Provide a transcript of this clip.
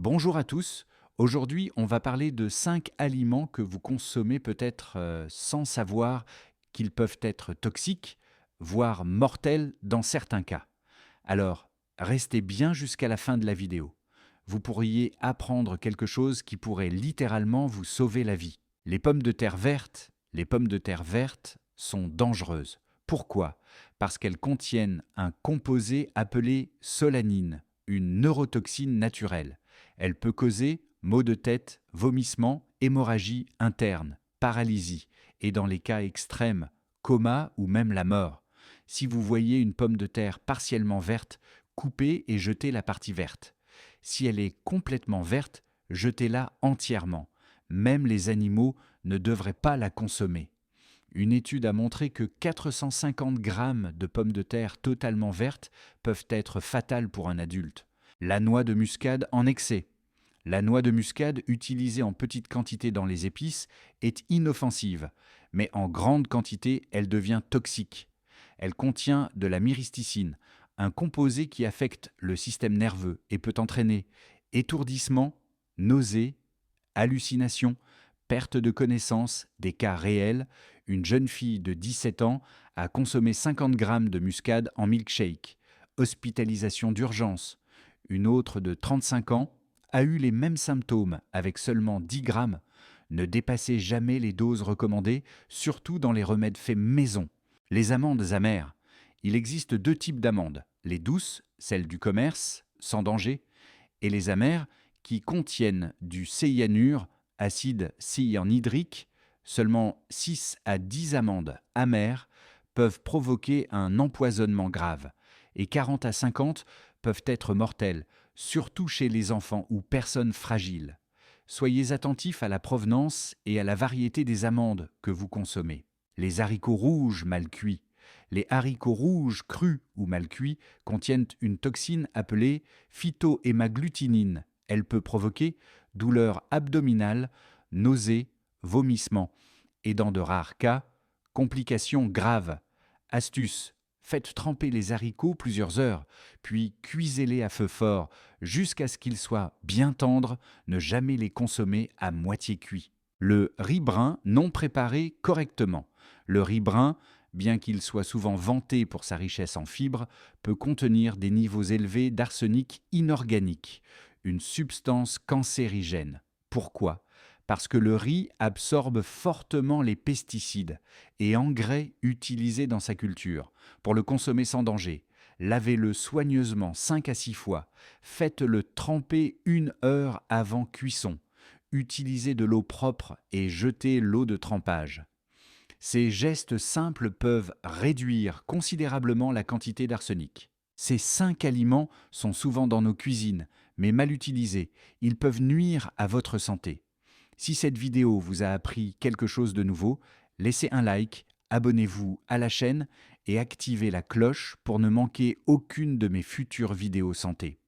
Bonjour à tous. Aujourd'hui, on va parler de 5 aliments que vous consommez peut-être sans savoir qu'ils peuvent être toxiques, voire mortels dans certains cas. Alors, restez bien jusqu'à la fin de la vidéo. Vous pourriez apprendre quelque chose qui pourrait littéralement vous sauver la vie. Les pommes de terre vertes sont dangereuses. Pourquoi? Parce qu'elles contiennent un composé appelé solanine, une neurotoxine naturelle. Elle peut causer maux de tête, vomissements, hémorragie interne, paralysie et dans les cas extrêmes, coma ou même la mort. Si vous voyez une pomme de terre partiellement verte, coupez et jetez la partie verte. Si elle est complètement verte, jetez-la entièrement. Même les animaux ne devraient pas la consommer. Une étude a montré que 450 grammes de pommes de terre totalement vertes peuvent être fatales pour un adulte. La noix de muscade en excès. La noix de muscade, utilisée en petite quantité dans les épices, est inoffensive, mais en grande quantité, elle devient toxique. Elle contient de la myristicine, un composé qui affecte le système nerveux et peut entraîner étourdissement, nausées, hallucinations, perte de connaissance, des cas réels. Une jeune fille de 17 ans a consommé 50 grammes de muscade en milkshake. Hospitalisation d'urgence. Une autre de 35 ans a eu les mêmes symptômes avec seulement 10 grammes. Ne dépassez jamais les doses recommandées, surtout dans les remèdes faits maison. Les amandes amères. Il existe 2 types d'amandes, les douces, celles du commerce, sans danger, et les amères qui contiennent du cyanure, acide cyanhydrique. Seulement 6 à 10 amandes amères peuvent provoquer un empoisonnement grave, et 40 à 50 peuvent être mortelles, surtout chez les enfants ou personnes fragiles. Soyez attentifs à la provenance et à la variété des amandes que vous consommez. Les haricots rouges mal cuits. Les haricots rouges crus ou mal cuits contiennent une toxine appelée phytohémagglutinine. Elle peut provoquer douleurs abdominales, nausées, vomissements et dans de rares cas, complications graves. Astuce: faites tremper les haricots plusieurs heures, puis cuisez-les à feu fort jusqu'à ce qu'ils soient bien tendres. Ne jamais les consommer à moitié cuits. Le riz brun non préparé correctement. Le riz brun, bien qu'il soit souvent vanté pour sa richesse en fibres, peut contenir des niveaux élevés d'arsenic inorganique, une substance cancérigène. Pourquoi? Parce que le riz absorbe fortement les pesticides et engrais utilisés dans sa culture. Pour le consommer sans danger, lavez-le soigneusement 5 à 6 fois. Faites-le tremper 1 heure avant cuisson. Utilisez de l'eau propre et jetez l'eau de trempage. Ces gestes simples peuvent réduire considérablement la quantité d'arsenic. Ces 5 aliments sont souvent dans nos cuisines, mais mal utilisés. Ils peuvent nuire à votre santé. Si cette vidéo vous a appris quelque chose de nouveau, laissez un like, abonnez-vous à la chaîne et activez la cloche pour ne manquer aucune de mes futures vidéos santé.